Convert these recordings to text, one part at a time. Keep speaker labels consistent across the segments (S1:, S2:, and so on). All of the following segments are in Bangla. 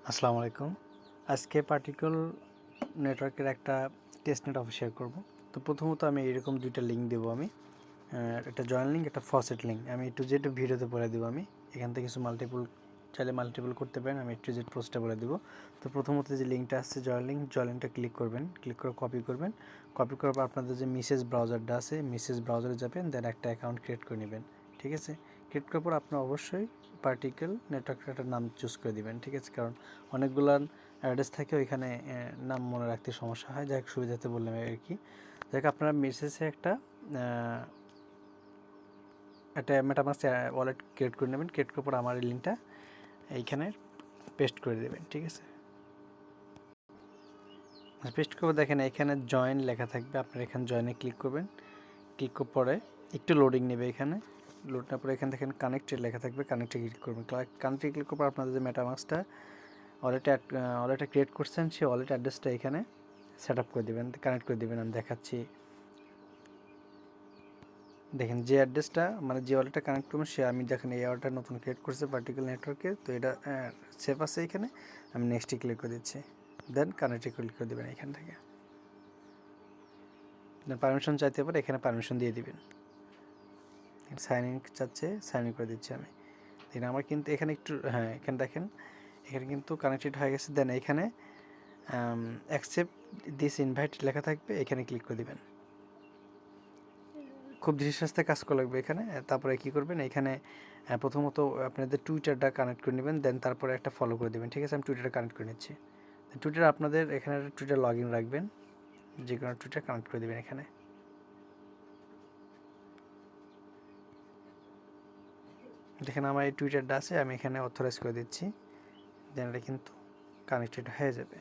S1: আসসালামু আলাইকুম। আজকে পার্টিকল নেটওয়ার্কের একটা টেস্টনেট অফ শেয়ার করব। তো প্রথমত আমি এরকম দুইটা লিঙ্ক দেবো আমি, একটা জয়েন লিঙ্ক, একটা ফসেট লিঙ্ক। আমি একটু জেড ভিডিওতে বলে দেবো আমি। এখান থেকে কিছু চাইলে মাল্টিপল করতে পারেন, আমি একটু জেড পোস্টে বলে দেবো। তো প্রথমত যে লিঙ্কটা আসছে জয়েন লিঙ্কটা ক্লিক করবেন, ক্লিক করে কপি করবেন। কপি করার পর আপনাদের যে মেসেজ ব্রাউজারটা আছে, মেসেজ ব্রাউজারে যাবেন, দেন একটা অ্যাকাউন্ট ক্রিয়েট করে নেবেন। ঠিক আছে, ক্রিয়েট করার পর আপনার অবশ্যই পার্টিকেল নেটওয়ার্কের একটা নাম চুজ করে দিবেন। ঠিক আছে, কারণ অনেকগুলো অ্যাড্রেস থাকে, ওইখানে নাম মনে রাখতে সমস্যা হয়। যাই হোক, সুবিধাতে বললাম আর কি। যাই হোক, আপনারা মেসেজে একটা মেটামাস্ক ওয়ালেট ক্রিয়েট করে নেবেন। ক্রিয়েট করার পর আমার এই লিঙ্কটা এইখানে পেস্ট করে দেবেন। ঠিক আছে, পেস্ট করে দেখেন এখানে জয়েন লেখা থাকবে, আপনারা এখানে জয়েনে ক্লিক করবেন। ক্লিক করার পরে একটু লোডিং নেবে, এখানে লোড নেওয়ার পরে এখানে দেখেন কানেক্টেড লেখা থাকবে, কানেক্টে ক্লিক করবেন। কানেক্টে ক্লিক করার পর আপনাদের যে মেটামাস্কটা ওয়ালেটটা ক্রিয়েট করছেন, সেই ওয়ালেট অ্যাড্রেসটা এখানে সেট আপ করে দেবেন, কানেক্ট করে দেবেন। আমি দেখাচ্ছি, দেখেন যে অ্যাড্রেসটা মানে যে ওয়ালেটটা কানেক্ট করবেন, সে আমি দেখেন এই ওয়ালেটটা নতুন ক্রিয়েট করছে পার্টিকুলার নেটওয়ার্কে, তো এটা সেভ আছে এখানে। আমি নেক্সটে ক্লিক করে দিচ্ছি, দেন কানেক্টে ক্লিক করে দেবেন এখান থেকে। দেন পারমিশন চাইতে পারে, এখানে পারমিশন দিয়ে দিবেন। সাইন ইন চাচ্ছে, সাইন ইন করে দিচ্ছি আমি। দেন আমার কিন্তু এখানে একটু এখানে দেখেন এখানে কিন্তু কানেক্টেড হয়ে গেছে। দেন এখানে অ্যাকসেপ্ট দিস ইনভাইট লেখা থাকবে, এখানে ক্লিক করে দিবেন। খুব ধীরে সুস্থে কাজ করা লাগবে এখানে। তারপরে কী করবেন, এখানে প্রথমত আপনাদের টুইটারটা কানেক্ট করে নেবেন, দেন তারপরে একটা ফলো করে দেবেন। ঠিক আছে, আমি টুইটারটা কানেক্ট করে নিচ্ছি। টুইটার আপনাদের এখানে টুইটার লগ ইন রাখবেন, যে কোনো টুইটার কানেক্ট করে দেবেন এখানে। দেখেন আমার এই টুইটারটা আছে, আমি এখানে অথরাইজ করে দিচ্ছি, দেন এটা কিন্তু কানেক্টেড হয়ে যাবে।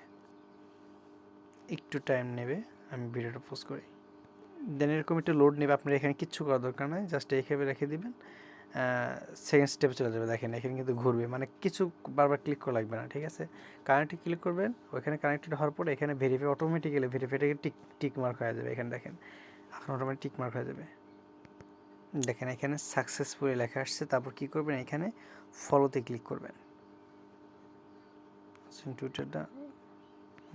S1: একটু টাইম নেবে, আমি ভিডিওটা পোস্ট করি। দেন এরকম একটু লোড নেবে, আপনার এখানে কিচ্ছু করার দরকার নয়, জাস্ট এইভাবে রেখে দিবেন। সেকেন্ড স্টেপে চলে যাবে, দেখেন এখানে কিন্তু ঘুরবে, মানে কিছু বারবার ক্লিক করা লাগবে না। ঠিক আছে, কানেক্টে ক্লিক করবেন, ওইখানে কানেক্টেড হওয়ার পরে এখানে অটোমেটিক্যালি ভেরিফাইটা টিক মার্ক হয়ে যাবে। এখানে দেখেন এখন অটোমেটিক টিক মার্ক হয়ে যাবে। দেখেন এখানে সাকসেসফুলি লেখা আসছে। তারপর কী করবেন, এখানে ফলোতে ক্লিক করবেন। টুইটারটা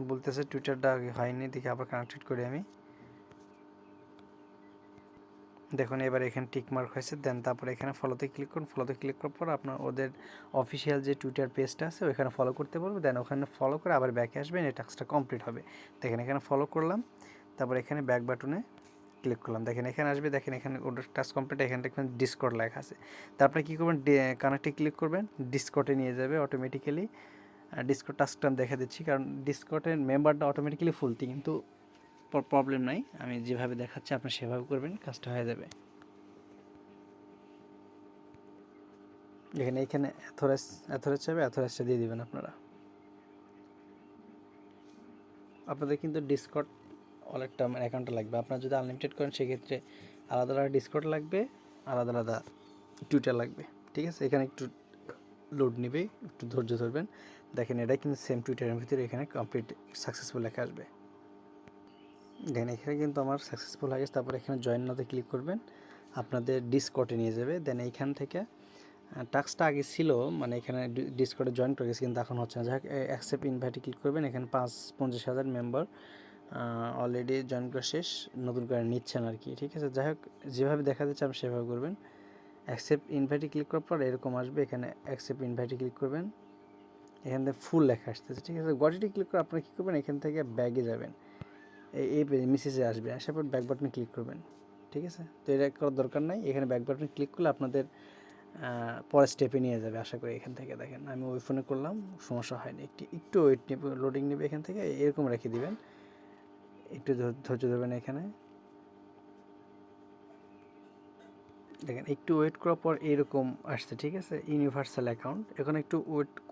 S1: বলতেছে টুইটারটা আগে হয়নি, দেখে আবার কানেক্টেড করি আমি। দেখুন এবার এখানে টিক মার্ক হয়েছে। দেন তারপরে এখানে ফলোতে ক্লিক করুন। ফলোতে ক্লিক করার পর আপনার ওদের অফিসিয়াল যে টুইটার পেজটা আছে ওইখানে ফলো করতে পারবো। দেন ওখানে ফলো করে আবার ব্যাকে আসবেন, এই টাস্কটা কমপ্লিট হবে। দেখেন এখানে ফলো করলাম, তারপর এখানে ব্যাক বাটনে ক্লিক করলাম, দেখেন এখানে আসবে। দেখেন এখানে ওদের টাস্ক কমপ্লিট, এখানে দেখবেন ডিসকর্ড লেখা আছে। তারপরে কী করবেন, কানেক্টে ক্লিক করবেন, ডিসকর্ডে নিয়ে যাবে অটোমেটিক্যালি। ডিসকর্ড টাস্কটা দেখা দিচ্ছি, কারণ ডিসকর্ডের মেম্বারটা অটোমেটিক্যালি ফুল, কিন্তু প্রবলেম নাই, আমি যেভাবে দেখাচ্ছি আপনি সেভাবে করবেন, কাজটা হয়ে যাবে। এখানে অ্যাথরাইজ চাইবে, অ্যাথরাইজটা দিয়ে দিবেন আপনারা। আপনাদের কিন্তু ডিসকর্ড ওয়ালেটটা অ্যাকাউন্টটা লাগবে। আপনারা যদি আনলিমিটেড করেন সেক্ষেত্রে আলাদা আলাদা ডিসকর্ড লাগবে, আলাদা আলাদা টুইটার লাগবে। ঠিক আছে, এখানে একটু লোড নেবে, একটু ধৈর্য ধরবেন। দেখেন এটা কিন্তু সেম টুইটারের ভিতরে এখানে কমপ্লিট সাকসেসফুল লেখা আসবে। দেখেন এখানে কিন্তু আমার সাকসেসফুল হয়ে গেছে। তারপর এখানে জয়েন নাওতে ক্লিক করবেন, আপনাদের ডিসকর্ডে নিয়ে যাবে। দেন এইখান থেকে টাস্কটা আগে ছিল, মানে এখানে ডিসকর্ডে জয়েন করে গেছে, কিন্তু এখন হচ্ছে না। যাই হোক, অ্যাকসেপ্ট ইনভাইটে ক্লিক করবেন। এখানে 50,000 মেম্বার অলরেডি জয়েন করা শেষ, নতুন করে নিচ্ছেন আর কি। ঠিক আছে, যাই হোক যেভাবে দেখা যাচ্ছে আপনি সেভাবে করবেন। অ্যাকসেপ্ট ইনভাইটে ক্লিক করার পর এরকম আসবে, এখানে অ্যাকসেপ্ট ইনভাইটে ক্লিক করবেন, এখান থেকে ফুল লেখা আসতেছে। ঠিক আছে, গটিটি ক্লিক করে আপনারা কী করবেন, এখান থেকে ব্যাগে যাবেন, এই মেসেজে আসবে, আসার পর ব্যাক বাটনে ক্লিক করবেন। ঠিক আছে, তো এটা করার দরকার নাই, এখানে ব্যাক বাটনে ক্লিক করলে আপনাদের পরের স্টেপে নিয়ে যাবে আশা করি। এখান থেকে দেখেন আমি ওই ফোনে করলাম, সমস্যা হয়নি। একটু ওয়েট নেবে, লোডিং নেবে, এখান থেকে এরকম রেখে দিবেন, একটু ধৈর্য ধরবেন। এখানে দেখেন একটু ওয়েট করার পর এরকম আসছে। ঠিক আছে, ইউনিভার্সাল অ্যাকাউন্ট, এখন একটু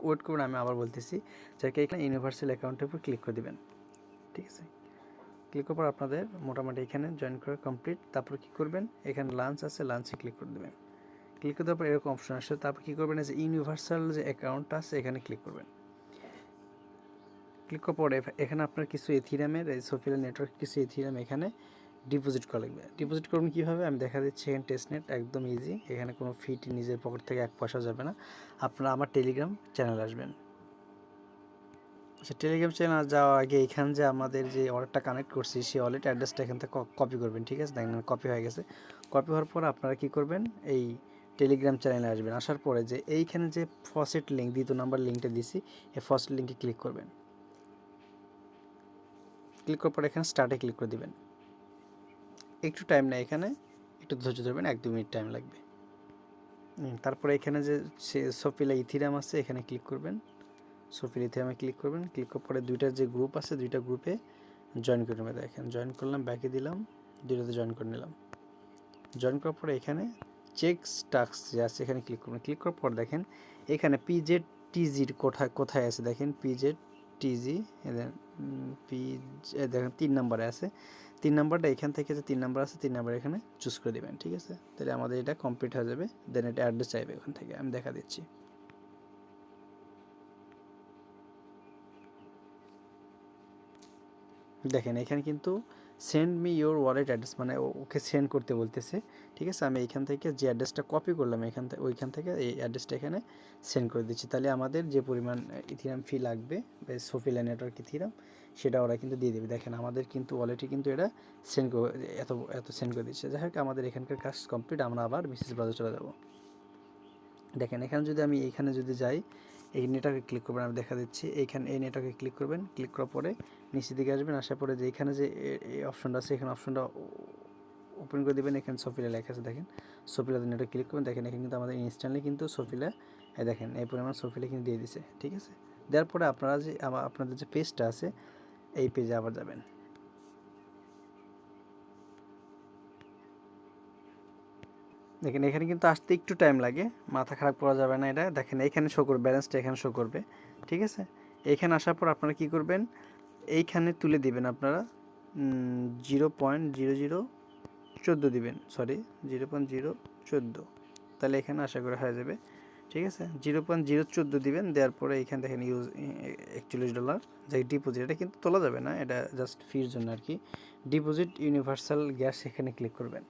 S1: ওয়েট করবেন, আমি আবার বলতেছি, যাকে এখানে ইউনিভার্সাল অ্যাকাউন্টের উপর ক্লিক করে দেবেন। ঠিক আছে, ক্লিক করার পর আপনাদের মোটামুটি এখানে জয়েন করা কমপ্লিট। তারপর কী করবেন, এখানে লাঞ্চ আছে, লাঞ্চে ক্লিক করে দেবেন। ক্লিক করে দেওয়ার পর এরকম অপশন আসছে। তারপর কী করবেন, যে ইউনিভার্সাল যে অ্যাকাউন্টটা আছে এখানে ক্লিক করবেন। ক্লিক করার পরে এখানে আপনার কিছু এথিরামের, সোফিয়াল নেটওয়ার্ক কিছু এথিরাম এখানে ডিপোজিট করা লাগবে। ডিপোজিট করবেন কীভাবে আমি দেখা দিচ্ছি, এখানে টেস্টনেট একদম ইজি, এখানে কোনো ফি নিজের পকেট থেকে 1 পয়সা যাবে না। আপনারা আমার টেলিগ্রাম চ্যানেল আসবেন। আচ্ছা, টেলিগ্রাম চ্যানেল যাওয়ার আগে এখানে যে আমাদের যে ওয়ালেটটা কানেক্ট করছি সেই ওয়ালেট অ্যাড্রেসটা এখান থেকে কপি করবেন, ঠিক আছে? দেখেন কপি হয়ে গেছে। কপি হওয়ার পর আপনারা কী করবেন, এই টেলিগ্রাম চ্যানেলে আসবেন। আসার পরে যে এইখানে যে ফসেট লিঙ্ক, দ্বিতীয় নাম্বার লিঙ্কটা দিছি, এই ফসেট লিঙ্কে ক্লিক করবেন। ক্লিক করার পরে এখানে স্টার্টে ক্লিক করে দিবেন। একটু টাইম নেয় এখানে, একটু ধৈর্য ধরবেন, 1-2 মিনিট টাইম লাগবে। তারপরে এখানে যে সোফিলা ইথিরাম আছে এখানে ক্লিক করবেন। সোফিলা ইথিরামে ক্লিক করবেন। ক্লিক করার পরে দুইটার যে গ্রুপ আছে দুইটা গ্রুপে জয়েন করে নেবে। দেখেন জয়েন করলাম, ব্যাকে দিলাম, দুইটাতে জয়েন করে নিলাম। জয়েন করার পরে এখানে চেক টাস্ক যে আছে এখানে ক্লিক করবেন। ক্লিক করার পর দেখেন এখানে পিজেড টিজির কোথায় আছে দেখেন, পিজেড টিজি দেখেন 3 নম্বরে আছে। 3 নাম্বারটা এখান থেকে যে 3 নাম্বার আছে 3 নাম্বার এখানে চুজ করে দেবেন, ঠিক আছে? তাহলে আমাদের এটা কমপ্লিট হয়ে যাবে। দেন এটা অ্যাড্রেস চাইবে ওখান থেকে, আমি দেখা দিচ্ছি। দেখেন এখানে কিন্তু send me your wallet address, মানে ওকে সেন্ড করতে বলতেছে, ঠিক আছে? আমি এখান থেকে যে অ্যাড্রেসটা কপি করলাম ওইখান থেকে এই অ্যাড্রেসটা এখানে সেন্ড করে দিচ্ছি। তাহলে আমাদের যে পরিমাণ ইথিরাম ফি লাগবে সোফিলা নেটওয়ার্ক ইথিরাম সেটা ওরা কিন্তু দিয়ে দেবে। দেখেন আমাদের কিন্তু ওয়ালেটে কিন্তু এটা সেন্ড এত সেন্ড করে দিচ্ছে। যাই হোক আমাদের এখানকার কাজ কমপ্লিট, আমরা আবার মিসেস ব্রাউজারে চলে যাব। দেখেন এখানে যদি আমি এইখানে যদি যাই, এই নেটওয়ার্কে ক্লিক করবেন, আমি দেখা দিচ্ছি। এইখানে এই নেটওয়ার্কে ক্লিক করবেন। ক্লিক করার পরে নিচের দিকে আসবেন, আসার পরে যে এখানে যে এই অপশনটা আছে এখানে অপশনটা ওপেন করে দেবেন। এখানে সোফিলা লেখা আছে দেখেন, সোফিলাতে নেটওয়ার্ক ক্লিক করবেন। দেখেন এখানে কিন্তু আমাদের ইনস্ট্যান্টলি কিন্তু সোফিলা দেখেন এই পরিমাণ সোফিলা কিন্তু দিয়ে দিছে, ঠিক আছে? দেওয়ার পরে আপনারা যে আপনাদের যে পেজটা আছে এই পেজে আবার যাবেন। দেখেন এখানে কিন্তু আসতে একটু টাইম লাগে, মাথা খারাপ করা যাবে না। এটা দেখেন এখানে শো করবে, ব্যালেন্সটা এখানে শো করবে, ঠিক আছে? এইখানে আসার পর আপনারা কী করবেন, এইখানে তুলে দিবেন আপনারা 0.0014 দিবেন, সরি 0.014, তাহলে এখানে আশা করা হয়ে যাবে, ঠিক আছে? 0.014 দিবেন। দেওয়ার পরে এইখানে দেখেন ইউজ $41 যে ডিপোজিট, এটা কিন্তু তোলা যাবে না, এটা জাস্ট ফির জন্য আর কি। ডিপোজিট ইউনিভার্সাল গ্যাস এখানে ক্লিক করবেন।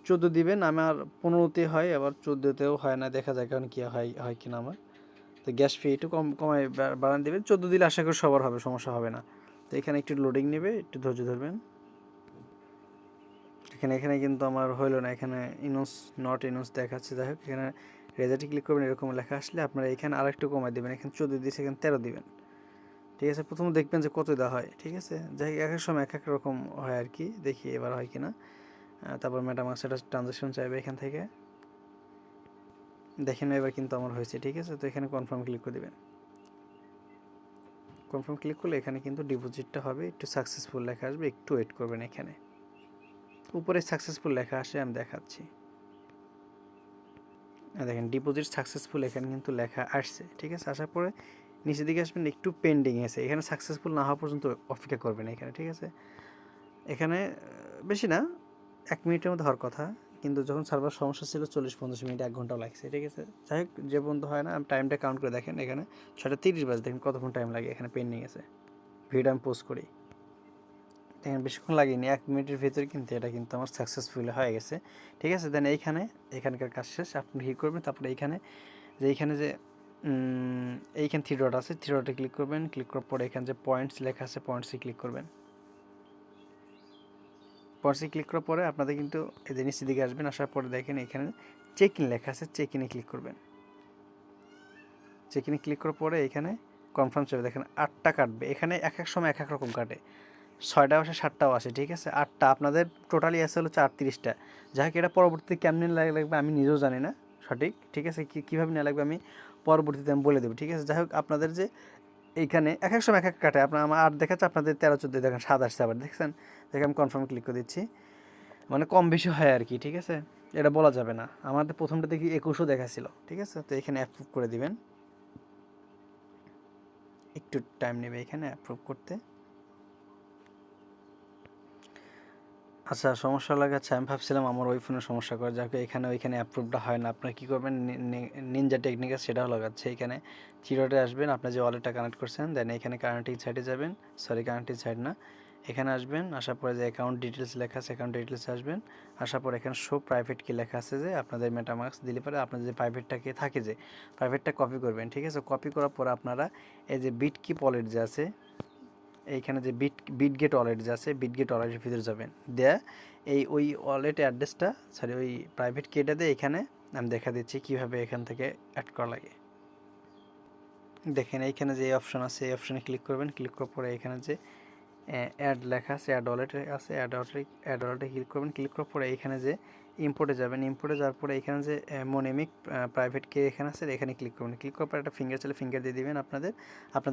S1: 14 দিবেন। আমার 15তে হয়, আবার 14তেও হয় না, দেখা যায় কারণ কী হয় কিনা আমার। তো গ্যাস ফি একটু কমায় বাড়ান দেবেন। 14 দিলে আশা করি সবার হবে, সমস্যা হবে না। তো এখানে একটু লোডিং নেবে, একটু ধৈর্য ধরবেন। এখানে কিন্তু আমার হইলো না, এখানে নট ইনোস দেখাচ্ছে। যাই হোক এখানে রেজাল্টে ক্লিক করবেন, এরকম লেখা আসলে আপনারা এখানে আরেকটু কমায় দেবেন। এখানে 14 দিয়েছে, এখানে 13 দিবেন, ঠিক আছে? প্রথমে দেখবেন যে কত দেওয়া হয়, ঠিক আছে? যাই হোক এক এক সময় এক এক রকম হয় আর কি, দেখি এবার হয় কিনা। তারপর ম্যাটামাক্স একটা ট্রানজ্যাকশন চাইবে এখান থেকে। দেখেন এবার কিন্তু আমার হয়েছে, ঠিক আছে? তো এখানে কনফার্ম ক্লিক করে দেবেন। কনফার্ম ক্লিক করলে এখানে কিন্তু ডিপোজিটটা হবে, একটু সাকসেসফুল লেখা আসবে, একটু ওয়েট করবেন। এখানে উপরে সাকসেসফুল লেখা আসে, আমি দেখাচ্ছি। দেখেন ডিপোজিট সাকসেসফুল এখানে কিন্তু লেখা আসছে, ঠিক আছে? আসার পরে নিচের দিকে আসবেন, একটু পেন্ডিং আছে, এখানে সাকসেসফুল না হওয়া পর্যন্ত অপেক্ষা করবেন এখানে, ঠিক আছে? এখানে বেশি না, 1 মিনিটের মধ্যে হওয়ার কথা, কিন্তু যখন সার্ভার সমস্যা ছিল 40-50 মিনিট, 1 ঘন্টাও লাগছে, ঠিক আছে? যাই হোক যে পর্যন্ত হয় না, আমি টাইমটা কাউন্ট করে দেখেন এখানে 6:30 বাজে, দেখেন কতক্ষণ টাইম লাগে, এখানে পেন্ডিং আছে। ভিডিও আমি পোস্ট করি, দেখেন বেশিক্ষণ লাগেনি, 1 মিনিটের ভিতরে কিন্তু এটা কিন্তু আমার সাকসেসফুল হয়ে গেছে, ঠিক আছে? দেন এখানকার কাজ শেষ, আপনি ঠিক করবেন। তারপরে এইখানে যে এইখানে 3 ডট আছে, 3 ডটে ক্লিক করবেন। ক্লিক করার পরে এখানে যে পয়েন্টস লেখা আছে পয়েন্টসে ক্লিক করবেন। পয়েন্টসে ক্লিক করার পরে আপনাদের কিন্তু এই যে নিচের দিকে আসবেন, আসার পরে দেখেন এখানে চেক ইন লেখা আছে, চেক ইনে ক্লিক করবেন। চেক ইনে ক্লিক করার পরে এখানে কনফার্ম চাইবে। দেখেন 8টা কাটবে, এখানে এক এক সময় এক এক রকম কাটে, 6টাও আসে 7টাও আসে, ঠিক আছে? 8টা আপনাদের টোটালি আসে হলো 38টা। যাই হোক এটা পরবর্তীতে কেমন লাগবে আমি নিজেও জানি না সঠিক, ঠিক আছে? কীভাবে নেওয়া লাগবে আমি পরবর্তীতে আমি বলে দেবো, ঠিক আছে? যাই হোক আপনাদের যে এইখানে এক এক সময় এক এক কাটে, আমার 8 দেখাচ্ছে, আপনাদের 13-14 দেখেন 7 আসছে আবার, দেখছেন? দেখে আমি কনফার্ম ক্লিক করে দিচ্ছি, মানে কম বেশি হয় আর কি, ঠিক আছে? এটা বলা যাবে না। আমাদের প্রথমটা দেখি 21ও দেখাচ্ছিল, ঠিক আছে? তো এখানে অ্যাপ্রুভ করে দিবেন, একটু টাইম নেবে এখানে অ্যাপ্রুভ করতে। আচ্ছা সমস্যা লাগাচ্ছে, আমি ভাবছিলাম আমার ওই ফোনে সমস্যা করে, যাকে ওইখানে অ্যাপ্রুভটা হয় না। আপনারা কী করবেন, নিনজা টেকনিক্যাল সেটাও লাগাচ্ছে। এখানে চিরোটে আসবেন, আপনার যে ওয়ালেটটা কানেক্ট করছেন, দেন এখানে কানেক্টিং সাইটে যাবেন, সরি কানেক্টিং সাইট না, এখানে আসবেন, আসার পরে যে অ্যাকাউন্ট ডিটেলস লেখা আছে অ্যাকাউন্ট ডিটেলসে আসবেন, আসার পর এখানে শো প্রাইভেট কি লেখা আছে যে আপনাদের মেটামাস্ক দিলে পরে আপনাদের যে প্রাইভেটটা কি থাকে যে প্রাইভেটটা কপি করবেন, ঠিক আছে। কপি করার পর আপনারা এই যে বিটকিপ ওয়ালেট যে আছে এইখানে যে বিটগেট ওয়ালেট যে আছে বিটগেট ওয়ালেটের ভিতরে যাবেন, দেয়া ওই ওয়ালেট অ্যাড্রেসটা সরি ওই প্রাইভেট কিটা দিয়ে এখানে আমি দেখা দিচ্ছি কীভাবে এখান থেকে অ্যাড করা লাগে। দেখেন এইখানে যে অপশন আছে এই অপশনে ক্লিক করবেন, ক্লিক করার পরে এখানে যে অ্যাড লেখা আছে অ্যাড ওয়ালেটে আছে অ্যাড ওয়ালেটে ক্লিক করবেন, ক্লিক করার পরে এখানে যে ইম্পোর্টে যাবেন, ইম্পোর্টে যাওয়ার পরে এখানে যে মোনেমিক প্রাইভেট কে এখানে আছে এখানে ক্লিক করবেন, ক্লিক করার পরে একটা ফিঙ্গার চলে ফিঙ্গার দিয়ে দিবেন আপনাদের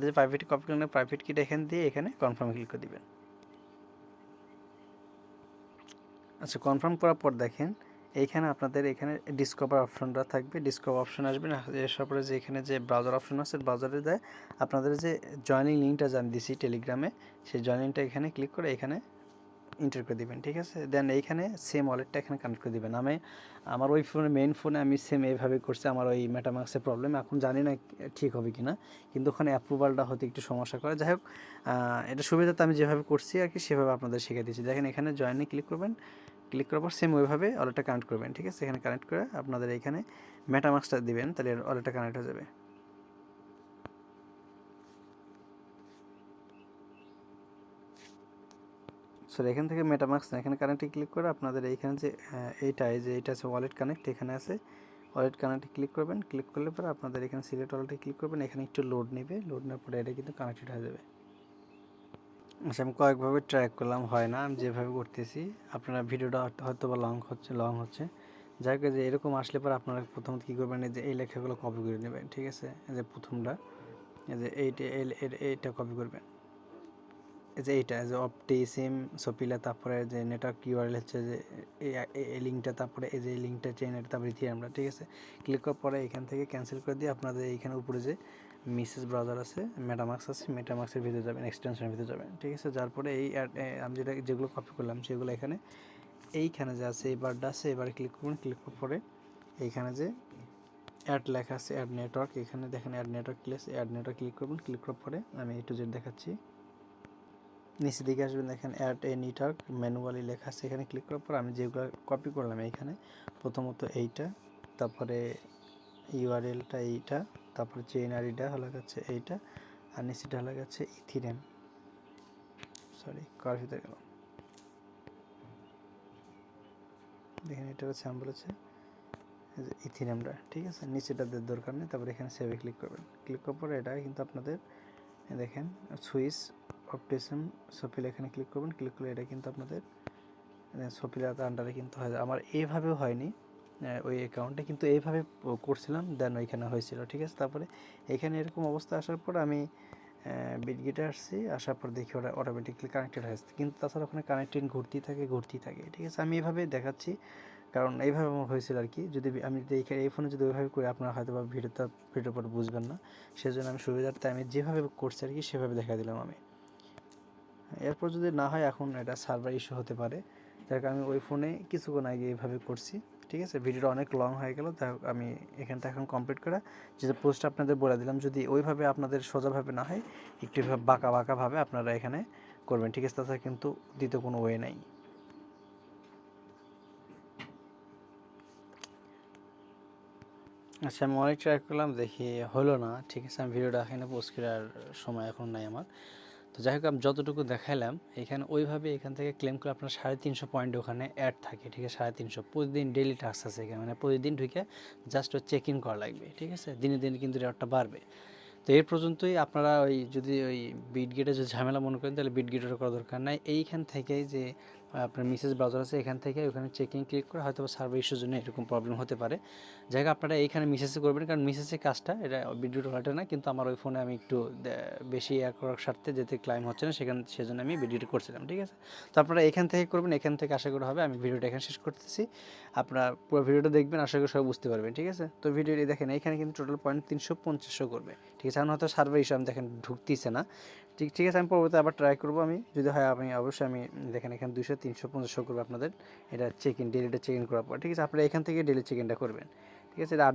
S1: যে প্রাইভেট কপি করলেন প্রাইভেট কিটা এখানে দিয়ে এখানে কনফার্মে ক্লিক করে দিবেন। আচ্ছা কনফার্ম করার পর দেখেন এইখানে আপনাদের এখানে ডিসকভার অপশনটা থাকবে, ডিসকভার অপশন আসবে না, আসার পরে যে এখানে যে ব্রাউজার অপশন আছে ব্রাউজারে দেয় আপনাদের যে জয়েনিং লিঙ্কটা জান দিছি টেলিগ্রামে সেই জয়েনিংটা এখানে ক্লিক করে এখানে এন্টার করে দিবেন, ঠিক আছে। দেন এইখানে সেম ওয়ালেটটা এখানে কানেক্ট করে দিবেন। আমার ওই ফোনে মেইন ফোনে আমি সেম এইভাবে করছি, আমার ওই মেটামাক্সের প্রবলেম এখন জানি না ঠিক হবে কি না, কিন্তু ওখানে অ্যাপ্রুভালটা হতে একটু সমস্যা করে। যাই হোক এটা সুবিধাতে আমি যেভাবে করছি আর কি সেভাবে আপনাদের শিখিয়ে দিচ্ছি। দেখেন এখানে জয়েনে ক্লিক করবেন, ক্লিক করার পর সেম ওইভাবে ওয়ালেটটা কানেক্ট করবেন, ঠিক আছে। এখানে কানেক্ট করে আপনাদের এখানে মেটামাক্সটা দিবেন, তাহলে ওয়ালেটটা কানেক্ট হয়ে যাবে। সরি এখান থেকে মেটামাক্স না এখানে কানেক্টে ক্লিক করে আপনাদের এইখানে যে এইটা আছে ওয়ালেট কানেক্ট এখানে আছে ওয়ালেট কানেক্টে ক্লিক করবেন, ক্লিক করলে পরে আপনাদের এখানে সিলেক্ট ওয়ালেটে ক্লিক করবেন, এখানে একটু লোড নেবে, লোড নেওয়ার পরে এটা কিন্তু কানেক্টেড হয়ে যাবে। আচ্ছা আমি কয়েকভাবে ট্র্যাক করলাম হয় না, আমি যেভাবে করতেছি আপনারা ভিডিওটা হয়তো বা লং হচ্ছে যাই হোক যে এরকম আসলে পরে আপনারা প্রথমত কী করবেন যে এই লেখাগুলো কপি করে নেবেন, ঠিক আছে। এই যে প্রথমটা এই যে এইটা কপি করবেন, এই যে এইটা যে অপটি সিম সপিলা, তারপরে যে নেটওয়ার্ক ইউআরএল হচ্ছে যে এই লিঙ্কটা, তারপরে এই যে লিঙ্কটা চেন এটা তারপরে আমরা, ঠিক আছে। ক্লিক করার পরে এখান থেকে ক্যান্সেল করে দিয়ে আপনাদের এইখানে উপরে যে মিসেস ব্রাউজার আছে মেটামাক্স আছে মেটামাক্সের ভিতরে যাবেন, এক্সটেনশনের ভিতরে যাবেন, ঠিক আছে। যার পরে আমি যেগুলো কপি করলাম সেগুলো এখানে এইখানে যে আছে এই বারটা আছে এবারে ক্লিক করুন, ক্লিক করার পরে এইখানে যে অ্যাড লেখা আছে অ্যাড নেটওয়ার্ক এখানে দেখেন অ্যাড নেটওয়ার্ক ক্লিক করবেন, ক্লিক করার পরে আমি A to Z দেখাচ্ছি। নিচে দিকে আসবেন দেখেন অ্যাড এ নেটওয়ার্ক ম্যানুয়ালি লেখা আছে এখানে ক্লিক করার পর আমি যেগুলো কপি করলাম এইখানে প্রথমত এইটা, তারপরে ইউআরএলটা এইটা, তারপরে চেইন আইডিটা হলো গেছে এইটা, আর নিচেটা হলো গেছে ইথিরিয়াম সরি কার ভিতরে গেল দেখেন এটা হচ্ছে আমি বলেছে যে ইথিরিয়ামটা, ঠিক আছে। নিচেটা দরকার নেই, তারপরে এখানে সেভে ক্লিক করবেন, ক্লিক করার পরে এটা কিন্তু আপনাদের দেখেন সুইচ অপটিসম সপিল এখানে ক্লিক করবেন, ক্লিক করলে এটা কিন্তু আপনাদের সপিলার আন্ডারে কিন্তু হয়। আমার এইভাবেও হয়নি ওই অ্যাকাউন্টে, কিন্তু এইভাবে করছিলাম দেন ওইখানে হয়েছিল, ঠিক আছে। তারপরে এখানে এরকম অবস্থা আসার পর আমি বিটগেটে আসছি, আসার পর দেখি ওরা অটোমেটিকলি কানেক্টেড হয়েছে, কিন্তু তাছাড়া ওখানে কানেক্টিং ঘুরতেই থাকে, ঠিক আছে। আমি এইভাবে দেখাচ্ছি কারণ এইভাবে আমার হয়েছিল আর কি। যদি আমি যদি এই ফোনে যদি ওইভাবে করি আপনারা হয়তো বা ভিডিও পরে বুঝবেন না, সেজন্য আমি সুবিধার্থে আমি যেভাবে করছি আর কি সেভাবে দেখা দিলাম আমি। এরপর যদি না হয় এখন এটা সার্ভার ইস্যু হতে পারে, যার কারণে আমি ওই ফোনে কিছুক্ষণ আগে এইভাবে করছি, ঠিক আছে। ভিডিওটা অনেক লং হয়ে গেল, তাই আমি এখানটা এখন কমপ্লিট করা যে পোস্ট আপনাদের বলে দিলাম, যদি ওইভাবে আপনাদের সোজাভাবে না হয় একটু বাঁকাভাবে আপনারা এখানে করবেন, ঠিক আছে। তাছাড়া কিন্তু দ্বিতীয় কোনো ওয়ে নাই। আচ্ছা আমি অনেক ট্রাই করলাম দেখি হলো না, ঠিক আছে। আমি ভিডিওটা এখানে পোস্ট করার সময় এখন নাই আমার। তো যাই হোক আমি যতটুকু দেখাইলাম এখানে ওইভাবে এখান থেকে ক্লেম করে আপনার 350 পয়েন্ট ওখানে অ্যাড থাকে, ঠিক আছে। 350 প্রতিদিন ডেইলি টাস্ক আছে এখানে, মানে প্রতিদিন ঢুকে জাস্ট চেক ইন করা লাগবে, ঠিক আছে। দিনে দিনে কিন্তু রেটটা বাড়বে। তো এর পর্যন্তই আপনারা যদি ওই বিটগেটে যে ঝামেলা মনে করেন তাহলে বিটগেটের করা দরকার নাই। এইখান থেকেই যে আপনার মেসেজ ব্রাউজার আছে এখান থেকে ওখানে চেকিং ক্লিক করে হয়তো সার্ভার ইস্যুর জন্য এরকম প্রবলেম হতে পারে। যাই হোক আপনারা এইখানে মেসেজে করবেন, কারণ মেসেজের কাজটা এটা বিটগেট ওয়ালেটে না, কিন্তু আমার ওই ফোনে আমি একটু বেশি করার স্বার্থে যেতে ক্লাইম হচ্ছে না সেজন্য আমি বিটগেট করছিলাম, ঠিক আছে। তো আপনারা এখান থেকে করবেন, এখান থেকে আশা করা হবে। আমি ভিডিওটা এখানে শেষ করতেছি, আপনারা পুরো ভিডিওটা দেখবেন, আশা করি সবাই বুঝতে পারবেন, ঠিক আছে। তো ভিডিওটি দেখেন এখানে কিন্তু টোটাল পয়েন্ট 350 করবে, ঠিক আছে। এখন হয়তো সার্ভার ইস্যু আমি দেখেন ঢুকতেছে না, ঠিক আছে। আমি পরবর্তী আবার ট্রাই করবো আমি, যদি হয় আমি অবশ্যই আমি দেখেন এখানে 200-350 করবে আপনাদের এটা চেক ইন ডেলিটা চেক ইন করার পর, ঠিক আছে। আপনারা এখান থেকে ডেলি চেক ইনটা করবেন, ঠিক আছে, এটা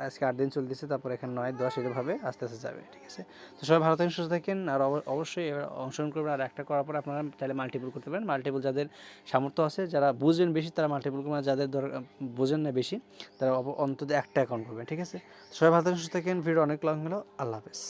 S1: আজকে 8 দিন চলতেছে, তারপর এখানে 9 10 এরভাবে আস্তে আস্তে যাবে। ঠিক আছে, তো সবাই ভালো থাকেন, সুস্থ থাকেন, আর অবশ্যই এবার অংশগ্রহণ করবেন। আর একটা করার পর আপনারা চাইলে মাল্টিপল করতে পারেন। মাল্টিপল যাদের সামর্থ্য আছে, যারা বুঝেন বেশি, তারা মাল্টিপল করবেন, যাদের বোঝেন না বেশি, তারা অন্তত একটা অ্যাকাউন্ট করবেন। ঠিক আছে, সবাই ভালো থাকেন, সুস্থ থাকেন। ভিডিও অনেক লং হলো। আল্লাহ হাফেজ।